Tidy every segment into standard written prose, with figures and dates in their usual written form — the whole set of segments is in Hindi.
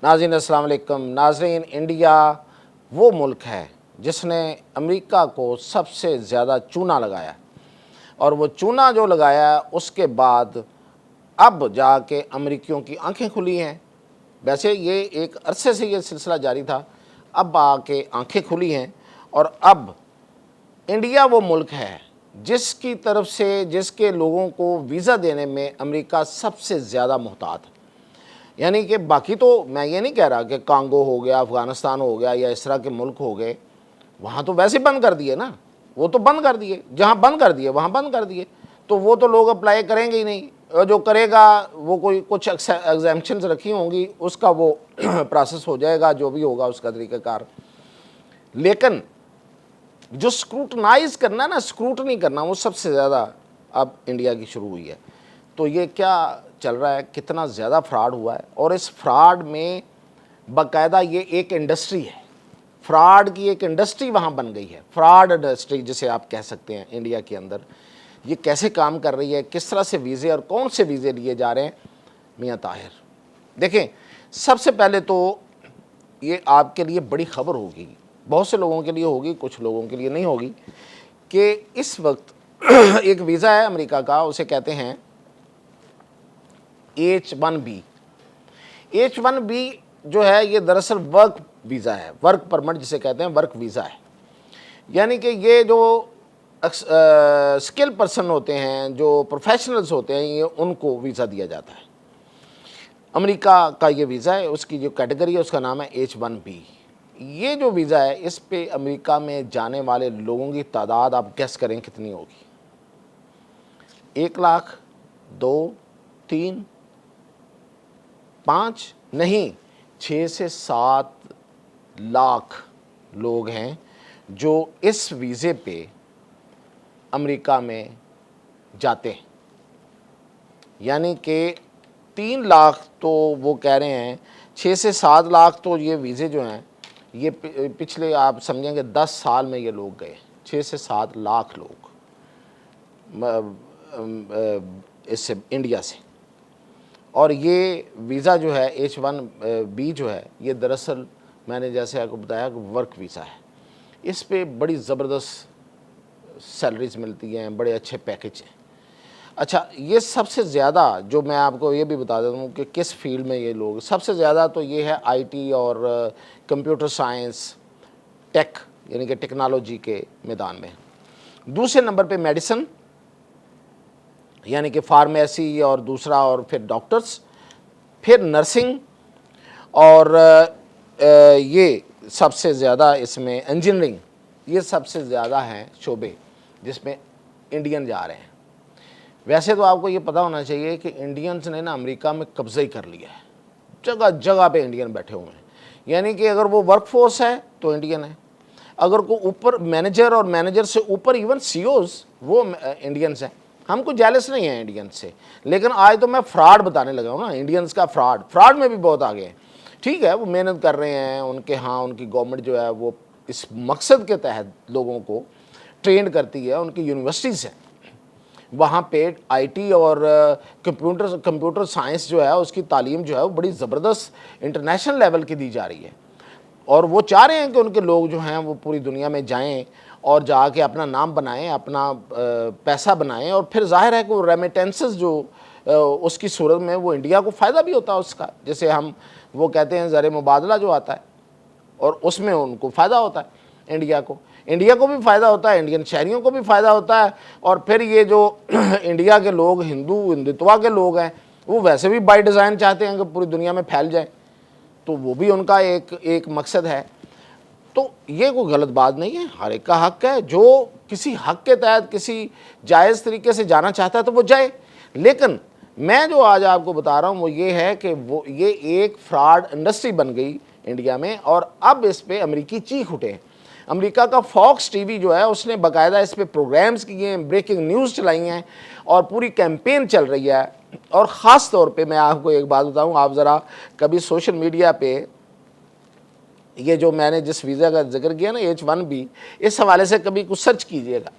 नाज़रीन अस्सलाम वालेकुम। नाज़रीन, इंडिया वो मुल्क है जिसने अमेरिका को सबसे ज़्यादा चूना लगाया, और वो चूना जो लगाया उसके बाद अब जाके अमेरिकियों की आंखें खुली हैं। वैसे ये एक अरसे से ये सिलसिला जारी था, अब आके आंखें खुली हैं। और अब इंडिया वो मुल्क है जिसकी तरफ से जिसके लोगों को वीज़ा देने में अमेरिका सबसे ज़्यादा मोहतात है। यानी कि बाकी तो मैं ये नहीं कह रहा कि कांगो हो गया, अफ़गानिस्तान हो गया या इस तरह के मुल्क हो गए, वहाँ तो वैसे बंद कर दिए ना, वो तो बंद कर दिए, जहाँ बंद कर दिए वहाँ बंद कर दिए, तो वो तो लोग अप्लाई करेंगे ही नहीं। और जो करेगा वो कोई कुछ एग्जाम्पशंस रखी होंगी, उसका वो प्रोसेस हो जाएगा, जो भी होगा उसका तरीक़ाकार। लेकिन जो स्क्रूटनाइज करना ना, स्क्रूटनी करना, वो सबसे ज़्यादा अब इंडिया की शुरू हुई है। तो ये क्या चल रहा है, कितना ज़्यादा फ्रॉड हुआ है, और इस फ्रॉड में बाकायदा ये एक इंडस्ट्री है, फ्रॉड की एक इंडस्ट्री वहाँ बन गई है। फ्रॉड इंडस्ट्री जिसे आप कह सकते हैं इंडिया के अंदर, ये कैसे काम कर रही है, किस तरह से वीज़े और कौन से वीज़े लिए जा रहे हैं। मियाँ ताहिर, देखें, सबसे पहले तो ये आपके लिए बड़ी खबर होगी, बहुत से लोगों के लिए होगी, कुछ लोगों के लिए नहीं होगी, कि इस वक्त एक वीज़ा है अमेरिका का, उसे कहते हैं H1B। H1B जो है ये दरअसल वर्क वीज़ा है, वर्क परमिट जिसे कहते हैं, वर्क वीज़ा है। यानी कि ये जो स्किल पर्सन होते हैं, जो प्रोफेशनल्स होते हैं, ये उनको वीज़ा दिया जाता है। अमेरिका का ये वीज़ा है, उसकी जो कैटेगरी है उसका नाम है H1B। ये जो वीज़ा है, इस पे अमेरिका में जाने वाले लोगों की तादाद आप गेस करें कितनी होगी? 1 लाख, 2, 3, 5 नहीं, 6 से 7 लाख लोग हैं जो इस वीज़े पे अमेरिका में जाते हैं। यानी कि 3 लाख तो वो कह रहे हैं, 6 से 7 लाख तो ये वीज़े जो हैं, ये पिछले आप समझेंगे 10 साल में ये लोग गए, 6 से 7 लाख लोग इससे, इंडिया से। और ये वीज़ा जो है H1B जो है, ये दरअसल मैंने जैसे आपको बताया कि वर्क वीज़ा है। इस पे बड़ी ज़बरदस्त सैलरीज मिलती हैं, बड़े अच्छे पैकेज हैं। अच्छा, ये सबसे ज़्यादा जो मैं आपको ये भी बता देता हूँ कि किस फील्ड में ये लोग, सबसे ज़्यादा तो ये है IT और कंप्यूटर साइंस, टेक यानी कि टेक्नोलॉजी के मैदान में। दूसरे नंबर पे मेडिसिन यानी कि फार्मेसी, और दूसरा और फिर डॉक्टर्स, फिर नर्सिंग, और ये सबसे ज़्यादा इसमें इंजीनियरिंग, ये सबसे ज़्यादा हैं शोबे जिसमें इंडियन जा रहे हैं। वैसे तो आपको ये पता होना चाहिए कि इंडियंस ने ना अमेरिका में कब्ज़ा ही कर लिया है, जगह जगह पे इंडियन बैठे हुए हैं। यानी कि अगर वो वर्क फोर्स है तो इंडियन है, अगर को ऊपर मैनेजर और मैनेजर से ऊपर इवन CEOs वो इंडियंस हैं। हमको जेलस नहीं है इंडियंस से, लेकिन आज तो मैं फ्रॉड बताने लगा हूँ ना, इंडियंस का फ्रॉड में भी बहुत आगे हैं। ठीक है, वो मेहनत कर रहे हैं, उनके हाँ उनकी गवर्नमेंट जो है वो इस मकसद के तहत लोगों को ट्रेंड करती है, उनकी यूनिवर्सिटीज़ हैं, वहाँ पे IT और कंप्यूटर साइंस जो है उसकी तालीम जो है वो बड़ी ज़बरदस्त इंटरनेशनल लेवल की दी जा रही है। और वो चाह रहे हैं कि उनके लोग जो हैं वो पूरी दुनिया में जाएं और जाके अपना नाम बनाएं, अपना पैसा बनाएं, और फिर जाहिर है कि वो रेमिटेंसेस जो उसकी सूरत में वो इंडिया को फ़ायदा भी होता है उसका, जैसे हम वो कहते हैं ज़र मुबादला जो आता है, और उसमें उनको फ़ायदा होता है इंडिया को भी फ़ायदा होता है, इंडियन शहरियों को भी फ़ायदा होता है। और फिर ये जो इंडिया के लोग हिंदुत्वा के लोग हैं, वो वैसे भी बाय डिज़ाइन चाहते हैं कि पूरी दुनिया में फैल जाए, तो वो भी उनका एक मकसद है। तो ये कोई गलत बात नहीं है, हर एक का हक है, जो किसी हक के तहत किसी जायज़ तरीके से जाना चाहता है तो वो जाए। लेकिन मैं जो आज आपको बता रहा हूँ वो ये है कि वो ये एक फ्रॉड इंडस्ट्री बन गई इंडिया में, और अब इस पर अमेरिकी चीख उठे हैं। अमेरिका का फॉक्स TV जो है उसने बाकायदा इस पर प्रोग्राम्स किए हैं, ब्रेकिंग न्यूज़ चलाई हैं, और पूरी कैंपेन चल रही है। और ख़ास तौर पे मैं आपको एक बात बताऊं, आप ज़रा कभी सोशल मीडिया पे ये जो मैंने जिस वीज़ा का जिक्र किया ना H1B, इस हवाले से कभी कुछ सर्च कीजिएगा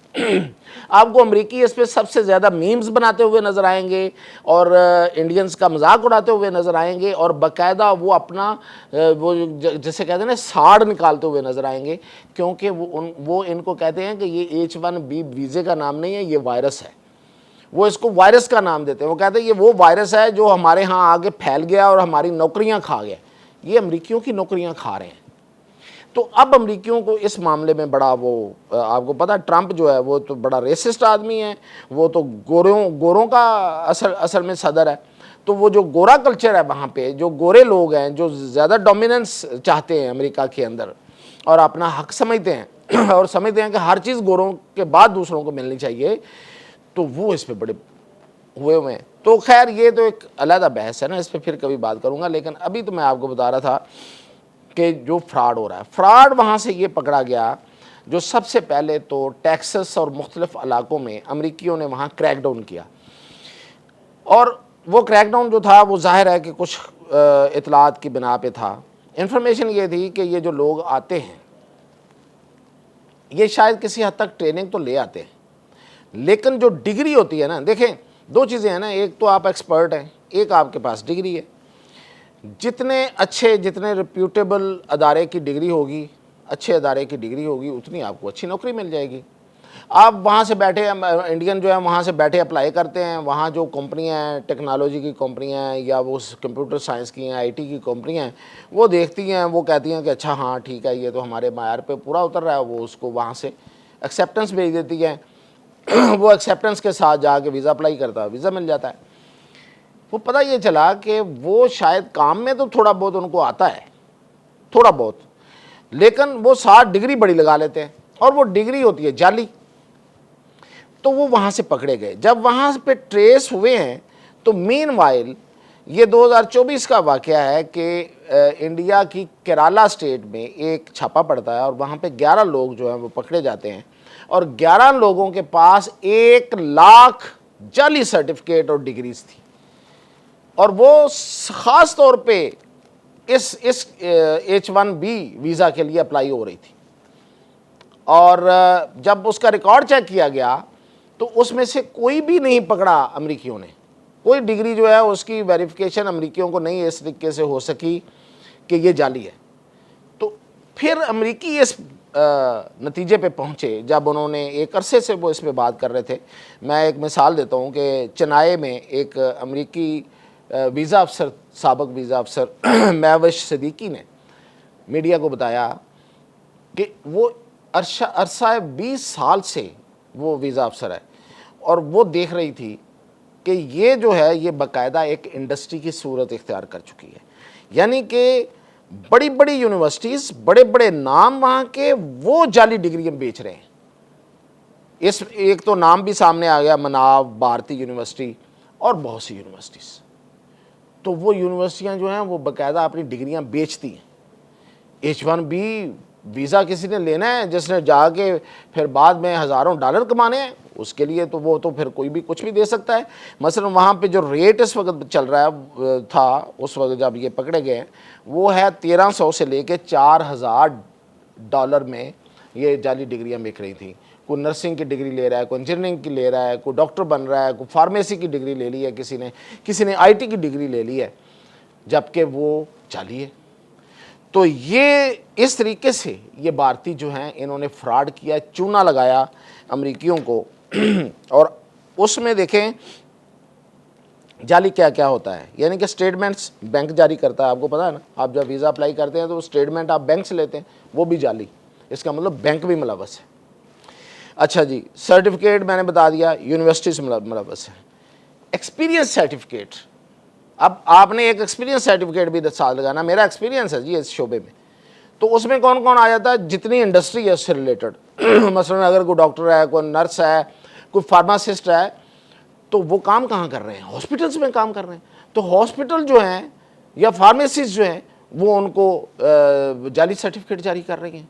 आपको अमेरिकी इस पे सबसे ज़्यादा मीम्स बनाते हुए नज़र आएंगे और इंडियंस का मजाक उड़ाते हुए नज़र आएंगे और बाकायदा वो अपना वो जैसे कहते हैं ना साड़ निकालते हुए नज़र आएंगे, क्योंकि वो इनको कहते हैं कि ये H1B वीज़े का नाम नहीं है, ये वायरस है। वो इसको वायरस का नाम देते हैं। वो कहते हैं ये वो वायरस है जो हमारे यहाँ आगे फैल गया और हमारी नौकरियाँ खा गया। ये अमेरिकियों की नौकरियाँ खा रहे हैं। तो अब अमेरिकियों को इस मामले में बड़ा वो आपको पता है ट्रंप जो है वो तो बड़ा रेसिस्ट आदमी है, वो तो गोरों का असल में सदर है। तो वो जो गोरा कल्चर है वहाँ पे, जो गोरे लोग हैं जो ज़्यादा डोमिनेंस चाहते हैं अमेरिका के अंदर और अपना हक समझते हैं और समझते हैं कि हर चीज़ गोरों के बाद दूसरों को मिलनी चाहिए, तो वो इस पर बड़े हुए हैं। तो खैर ये तो एक अलग बहस है ना, इस पर फिर कभी बात करूँगा। लेकिन अभी तो मैं आपको बता रहा था कि जो फ्रॉड हो रहा है, फ्रॉड वहाँ से ये पकड़ा गया जो सबसे पहले तो टेक्सास और मुख्तलिफ इलाकों में अमरीकियों ने वहाँ क्रैकडाउन किया। और वो क्रैकडाउन जो था वो जाहिर है कि कुछ इतलात की बिना पे था। इन्फॉर्मेशन ये थी कि ये जो लोग आते हैं ये शायद किसी हद तक ट्रेनिंग तो ले आते हैं, लेकिन जो डिग्री होती है ना, देखें दो चीज़ें हैं ना, एक तो आप एक्सपर्ट हैं, एक आपके पास डिग्री है। जितने अच्छे जितने रिप्यूटेबल अदारे की डिग्री होगी, अच्छे अदारे की डिग्री होगी, उतनी आपको अच्छी नौकरी मिल जाएगी। आप वहाँ से बैठे इंडियन जो है वहाँ से बैठे अप्लाई करते हैं, वहाँ जो कंपनियाँ हैं टेक्नोलॉजी की कंपनियाँ हैं या वो कंप्यूटर साइंस की हैं, आईटी की कंपनियाँ हैं, वो देखती हैं, वो कहती हैं कि अच्छा हाँ ठीक है ये तो हमारे मायार पे पूरा उतर रहा है, वो उसको वहाँ से एक्सेप्टेंस भेज देती है वो एक्सेप्टेंस के साथ जाके वीज़ा अप्लाई करता है, वीज़ा मिल जाता है। वो पता ये चला कि वो शायद काम में तो थोड़ा बहुत उनको आता है, थोड़ा बहुत, लेकिन वो 60 डिग्री बड़ी लगा लेते हैं और वो डिग्री होती है जाली। तो वो वहाँ से पकड़े गए। जब वहाँ पे ट्रेस हुए हैं तो मीनवाइल ये 2024 का वाक़या है कि इंडिया की केरला स्टेट में एक छापा पड़ता है और वहाँ पे 11 लोग जो हैं वो पकड़े जाते हैं और 11 लोगों के पास 1 लाख जाली सर्टिफिकेट और डिग्रीज थी और वो ख़ास तौर पे इस H1B वीज़ा के लिए अप्लाई हो रही थी। और जब उसका रिकॉर्ड चेक किया गया तो उसमें से कोई भी नहीं पकड़ा अमेरिकियों ने, कोई डिग्री जो है उसकी वेरिफिकेशन अमेरिकियों को नहीं इस तरीके से हो सकी कि ये जाली है। तो फिर अमेरिकी इस नतीजे पे पहुँचे जब उन्होंने एक अरसे से वो इस पर बात कर रहे थे। मैं एक मिसाल देता हूँ कि चेन्नई में एक अमेरिकी वीज़ा अफसर, साबिक वीज़ा अफसर महविश सिद्दीकी ने मीडिया को बताया कि वो अरसा 20 साल से वो वीज़ा अफसर है और वो देख रही थी कि ये जो है ये बाकायदा एक इंडस्ट्री की सूरत इख्तियार कर चुकी है। यानी कि बड़ी बड़ी यूनिवर्सिटीज़, बड़े बड़े नाम वहाँ के, वो जाली डिग्रियाँ बेच रहे हैं। इस एक तो नाम भी सामने आ गया, मनाव, भारती यूनिवर्सिटी और बहुत सी यूनिवर्सिटीज़। तो वो यूनिवर्सिटियाँ जो हैं वो बाकायदा अपनी डिग्रियाँ बेचती हैं। H1B वीज़ा किसी ने लेना है जिसने जाके फिर बाद में हज़ारों डॉलर कमाने हैं, उसके लिए तो वो तो फिर कोई भी कुछ भी दे सकता है। मसलन वहाँ पे जो रेट इस वक्त चल रहा है था उस वक्त जब ये पकड़े गए वो है 1300 से लेके 4000 डॉलर में ये जाली डिग्रियाँ बिक रही थी। कोई नर्सिंग की डिग्री ले रहा है, कोई इंजीनियरिंग की ले रहा है, कोई डॉक्टर बन रहा है, कोई फार्मेसी की डिग्री ले ली है, किसी ने IT की डिग्री ले ली है, जबकि वो जाली है। तो ये इस तरीके से ये भारतीय जो हैं इन्होंने फ्रॉड किया, चूना लगाया अमेरिकियों को और उसमें देखें जाली क्या क्या होता है। यानी कि स्टेटमेंट्स बैंक जारी करता है, आपको पता है ना, आप जब वीज़ा अप्लाई करते हैं तो स्टेटमेंट आप बैंक से लेते हैं, वो भी जाली, इसका मतलब बैंक भी मुलव्वस है। अच्छा जी, सर्टिफिकेट मैंने बता दिया, यूनिवर्सिटी से मुलव्वस है। एक्सपीरियंस सर्टिफिकेट, अब आपने एक एक्सपीरियंस सर्टिफिकेट भी 10 साल लगाना, मेरा एक्सपीरियंस है जी इस शोबे में, तो उसमें कौन कौन आ जाता है, जितनी इंडस्ट्री है उससे रिलेटेड मसलन अगर कोई डॉक्टर है, कोई नर्स है, कोई फार्मासिस्ट है, तो वो काम कहाँ कर रहे हैं, हॉस्पिटल्स में काम कर रहे हैं। तो हॉस्पिटल जो हैं या फार्मेसीज जो हैं वो उनको जाली सर्टिफिकेट जारी कर रही हैं।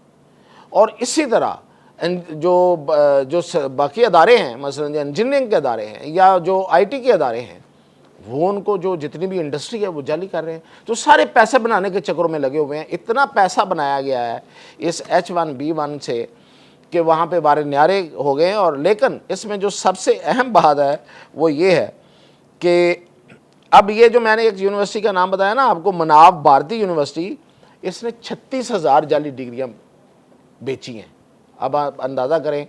और इसी तरह जो बाकी अदारे हैं, मसलन जो इंजीनियरिंग के अदारे हैं या जो IT के अदारे हैं, वो उनको जो जितनी भी इंडस्ट्री है वो जाली कर रहे हैं, तो सारे पैसे बनाने के चक्करों में लगे हुए हैं। इतना पैसा बनाया गया है इस H1B1 से कि वहाँ पे बारे न्यारे हो गए हैं। और लेकिन इसमें जो सबसे अहम बात है वो ये है कि अब ये जो मैंने एक यूनिवर्सिटी का नाम बताया ना आपको, मनाव भारती यूनिवर्सिटी, इसने 36,000 जाली डिग्रियाँ बेची हैं। अब आप अंदाज़ा करें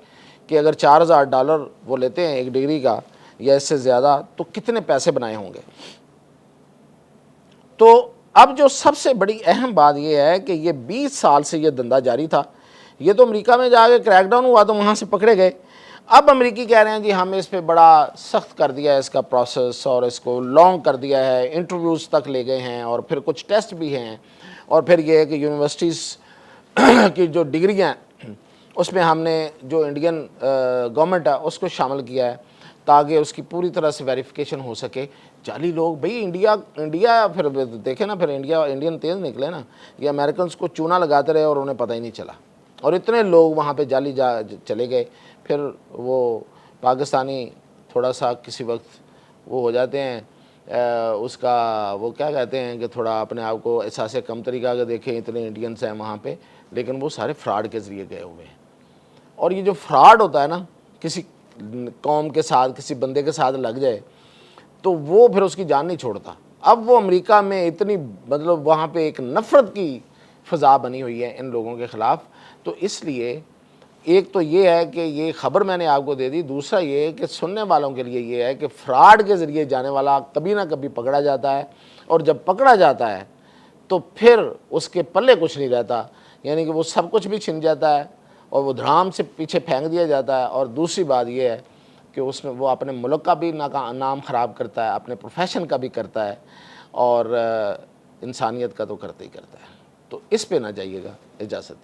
कि अगर $4,000 वो लेते हैं एक डिग्री का या इससे ज़्यादा, तो कितने पैसे बनाए होंगे। तो अब जो सबसे बड़ी अहम बात यह है कि ये 20 साल से ये धंधा जारी था। ये तो अमेरिका में जाके क्रैकडाउन हुआ तो वहाँ से पकड़े गए। अब अमेरिकी कह रहे हैं जी हम इस पे बड़ा सख्त कर दिया है इसका प्रोसेस, और इसको लॉन्ग कर दिया है, इंटरव्यूज़ तक ले गए हैं, और फिर कुछ टेस्ट भी हैं, और फिर ये है कि यूनिवर्सिटीज़ की जो डिग्रियाँ उसमें हमने जो इंडियन गवर्नमेंट है उसको शामिल किया है ताकि उसकी पूरी तरह से वेरिफिकेशन हो सके। जाली लोग भाई इंडिया फिर देखे ना, फिर इंडियन तेज़ निकले ना, ये अमेरिकन को चूना लगाते रहे और उन्हें पता ही नहीं चला, और इतने लोग वहाँ पे जाली चले गए। फिर वो पाकिस्तानी थोड़ा सा किसी वक्त वो हो जाते हैं, उसका वो क्या कहते हैं कि थोड़ा अपने आप को एहसास कम तरीका का देखें, इतने इंडियंस हैं वहाँ पे, लेकिन वो सारे फ्रॉड के ज़रिए गए हुए हैं। और ये जो फ्रॉड होता है ना, किसी कौम के साथ, किसी बंदे के साथ लग जाए तो वो फिर उसकी जान नहीं छोड़ता। अब वो अमेरिका में इतनी मतलब वहाँ पे एक नफ़रत की फ़ज़ा बनी हुई है इन लोगों के ख़िलाफ़। तो इसलिए एक तो ये है कि ये ख़बर मैंने आपको दे दी, दूसरा ये है कि सुनने वालों के लिए ये है कि फ्रॉड के ज़रिए जाने वाला कभी ना कभी पकड़ा जाता है, और जब पकड़ा जाता है तो फिर उसके पल्ले कुछ नहीं रहता, यानी कि वो सब कुछ भी छिन जाता है और वो धड़ाम से पीछे फेंक दिया जाता है। और दूसरी बात ये है कि उसमें वो अपने मुल्क का भी नाम ख़राब करता है, अपने प्रोफेशन का भी करता है, और इंसानियत का तो करता ही करता है। तो इस पे ना जाइएगा। इजाज़त।